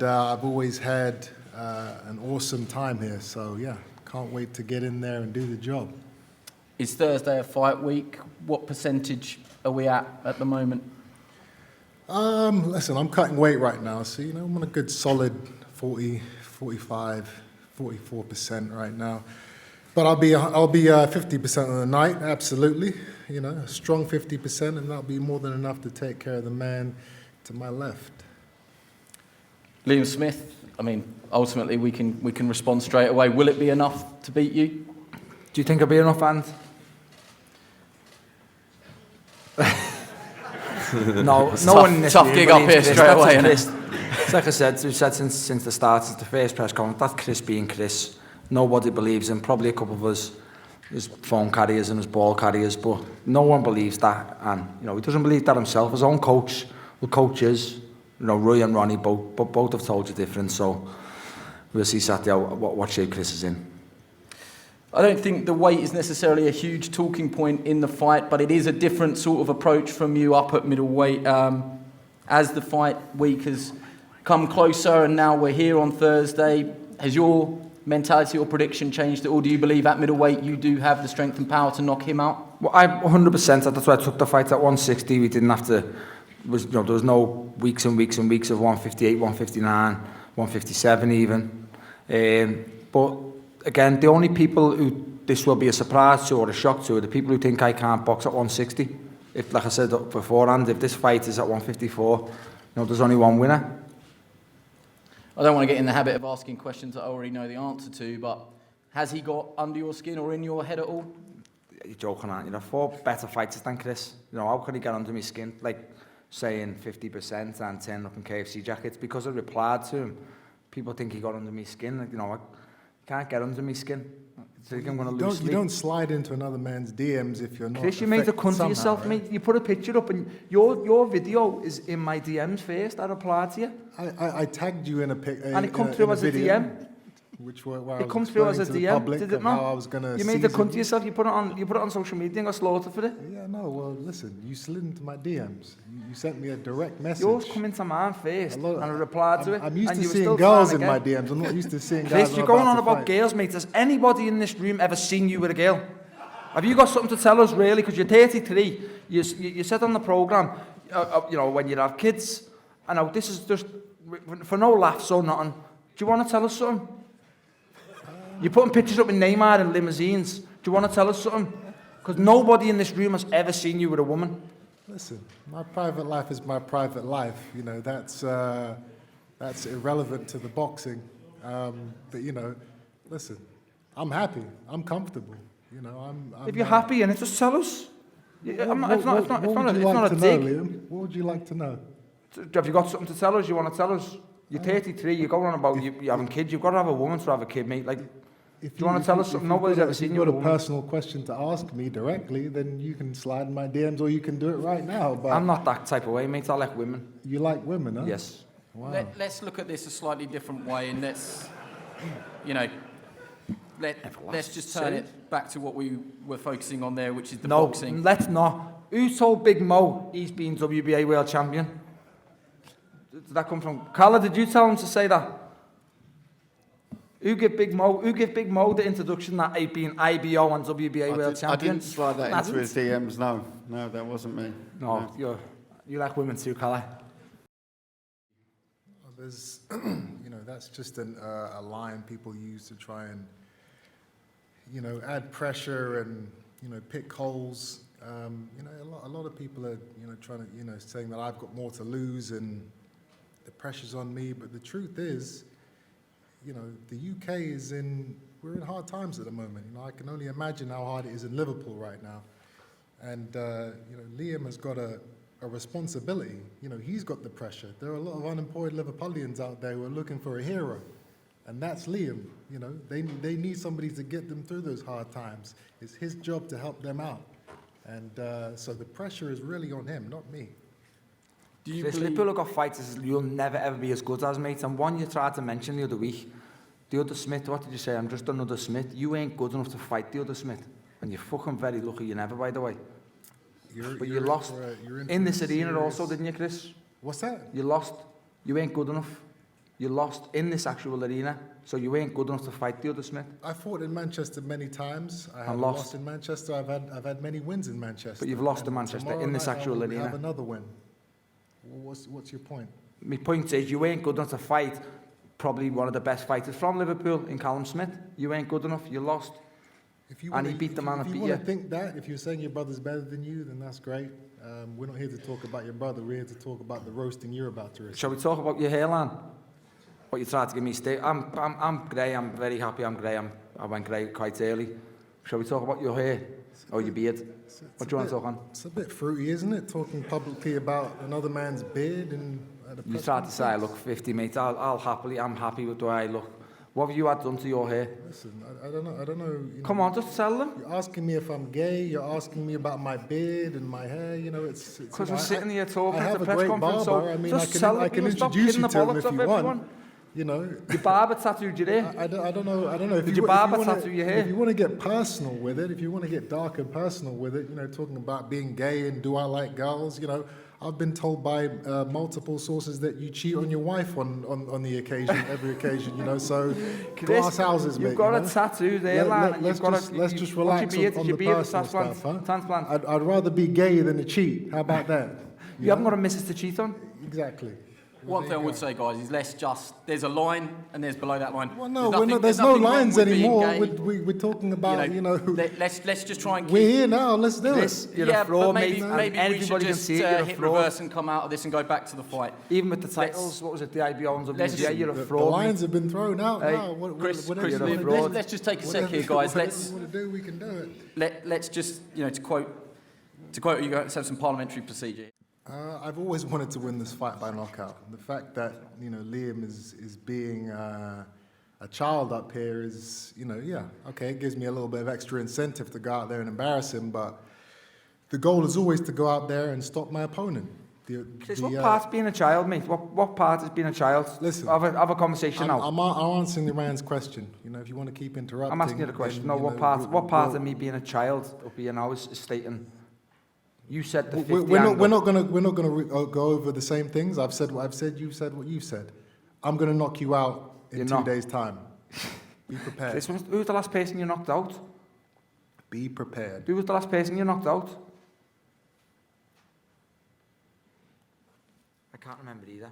I've always had an awesome time here, so yeah, can't wait to get in there and do the job. Is Thursday a fight week? What percentage are we at the moment? Listen, I'm cutting weight right now, so I'm on a good solid 40, 45, 44% right now. But I'll be 50% of the night, absolutely. A strong 50%, and that'll be more than enough to take care of the man to my left. Liam Smith, ultimately we can respond straight away. Will it be enough to beat you? Do you think it'll be enough, and? No one in this tough gig up here straight away, isn't it? It's like I said, we've said since the start, since the first press conference, that's Chris being Chris. Nobody believes him. Probably a couple of us, his phone carriers and his ball carriers, but no one believes that. And he doesn't believe that himself. His own coach, the coaches, Roy and Ronnie, both have told you different. So we'll see Saturday what shape Chris is in. I don't think the weight is necessarily a huge talking point in the fight, but it is a different sort of approach from you up at middleweight. As the fight week has come closer and now we're here on Thursday, has your mentality or prediction changed at all? Do you believe at middleweight you do have the strength and power to knock him out? Well, 100%. That's why I took the fight at 160. We didn't have to. There was no weeks and weeks and weeks of 158, 159, 157 even. But again, the only people who this will be a surprise to or a shock to are the people who think I can't box at 160. If, like I said beforehand, if this fight is at 154, there's only one winner. I don't want to get in the habit of asking questions that I already know the answer to, but has he got under your skin or in your head at all? You're joking, aren't you? There are 4 better fighters than Chris. How could he get under my skin? Like saying 50% and turning up in KFC jackets. Because I replied to him, people think he got under my skin. I can't get under my skin. So I'm going to lose sleep. You don't slide into another man's DMs if you're not. Chris, you made a cunt of yourself, right? Mate. You put a picture up and your video is in my DMs first. I replied to you. I tagged you in a pic. And it comes through as a DM. It comes through as a DM, did it not? You made a cunt of yourself. You put it on social media and got slaughtered for it. Yeah, no. Well, listen. You slid into my DMs. You sent me a direct message. Yours come into mine first, and I replied to it. I'm used to seeing girls in my DMs. I'm not used to seeing guys. Chris, you're going on about girls, mate. Has anybody in this room ever seen you with a girl? Have you got something to tell us, really? Because you're 33. You said on the programme, when you have kids. I know this is just for no laughs or nothing. Do you want to tell us something? You're putting pictures up in Neymar and limousines. Do you want to tell us something? Because nobody in this room has ever seen you with a woman. Listen, my private life is my private life. That's irrelevant to the boxing. But listen, I'm happy. I'm comfortable. If you're happy, and just tell us. It's not a dig. Liam? What would you like to know? Have you got something to tell us? You want to tell us? You're 33. You're going on about you having kids. You've got to have a woman to have a kid, mate. Do you want to tell us something nobody's ever seen you? If you've got a personal question to ask me directly, then you can slide in my DMs, or you can do it right now. But I'm not that type of way, mate. I like women. You like women, huh? Yes. Wow. Let's look at this a slightly different way, and let's just turn it back to what we were focusing on there, which is the boxing. No, let's not. Who told Big Mo he's been WBA world champion? Did that come from Carla? Did you tell him to say that? Who gave Big Mo the introduction that he'd been IBO and WBA world champion? I didn't slide that into his DMs. No, that wasn't me. No. You like women too, Carla. There's, that's just a line people use to try and, add pressure and, pick holes. A lot of people are, trying to, saying that I've got more to lose and the pressure's on me. But the truth is, the UK we're in hard times at the moment. I can only imagine how hard it is in Liverpool right now. And, Liam has got a responsibility. He's got the pressure. There are a lot of unemployed Liverpudlians out there who are looking for a hero. And that's Liam. They need somebody to get them through those hard times. It's his job to help them out. And so the pressure is really on him, not me. Do you believe Liverpool have got fighters you'll never ever be as good as, mate? And one you tried to mention the other week, the other Smith, what did you say? I'm just another Smith. You ain't good enough to fight the other Smith. And you're fucking very lucky you never, by the way. But you lost in this arena also, didn't you, Chris? What's that? You lost. You ain't good enough. You lost in this actual arena, so you weren't good enough to fight the other Smith. I fought in Manchester many times. I have And lost lost. in Manchester. I've had many wins in Manchester. But you've lost And in Manchester tomorrow in this night actual I will arena. have another win. What's your point? My point is, you weren't good enough to fight probably one of the best fighters from Liverpool in Callum Smith. You weren't good enough, you lost. If you And wanna, he beat the man that if beat you want you. to think that, if you're saying your brother's better than you, then that's great. We're not here to talk about your brother. We're here to talk about the roasting you're about to receive. Shall we talk about your hairline? What you tried to give me stick. I'm grey, I'm very happy I'm grey. I went grey quite early. Shall we talk about your hair? Or your beard? What do you want to talk on? It's a bit fruity, isn't it? Talking publicly about another man's beard and at a You press tried to say I conference. look 50, mate. I'm happy with the way I look. What have you had done to your hair? Listen, I don't know. You know, Come on, just tell them. You're asking me if I'm gay. You're asking me about my beard and my hair. You know, it's Because you know, we're sitting here talking I at have the a press great conference, barber. so I mean, just I can stop introduce kidding you the to him bollocks if off you want. everyone. You know, Your barber tattooed your hair. I don't know. If Did you, your barber if you wanna, tattoo your hair? If you want to get personal with it, if you want to get dark and personal with it, you know, talking about being gay and do I like girls, you know, I've been told by multiple sources that you cheat on your wife on the occasion, every occasion, you know. So glass houses, mate. You've got you a know? tattoo there, lad. Let's just relax on the personal stuff, huh? Transplant. I'd rather be gay than a cheat. How about that? You haven't got a missus to cheat on. Exactly. One thing I would say, guys, is let's just, there's a line and there's below that line. Well, no, there's no nothing wrong lines with being anymore. gay. We're talking about, you know, let's just try and keep... we're here now. Let's do Chris, it. you're yeah, a fraud, but mate. maybe we should Everybody can just see it. You're a hit fraud. reverse and come out of this and go back to the fight. Even with the titles, what was it? The IBOs of Let's UGA, you're a The fraud. lines mate. have been thrown out Hey, now. Chris, Whatever you're a you wanna fraud. do, let's just take a sec whatever- here, guys. Whatever Let's you want to do, we can do it. let's just, you know, to quote you, let's have some parliamentary procedure. I've always wanted to win this fight by knockout. The fact that, you know, Liam is being a child up here is, you know, yeah, okay, it gives me a little bit of extra incentive to go out there and embarrass him, but the goal is always to go out there and stop my opponent. Chris, what part's being a child, mate? What part is being a child? Listen, Have a conversation now. I'm answering the man's question. You know, if you want to keep interrupting. I'm asking you the question. then, No, you what know, part? What part of me being a child up here now is stating? You said the 50 we're not gonna go over the same things. I've said what I've said. You've said what you've said. I'm gonna knock you out in You're 2 not. days' time. Be prepared. Who was the last person you knocked out? Be prepared. Who was the last person you knocked out? I can't remember either.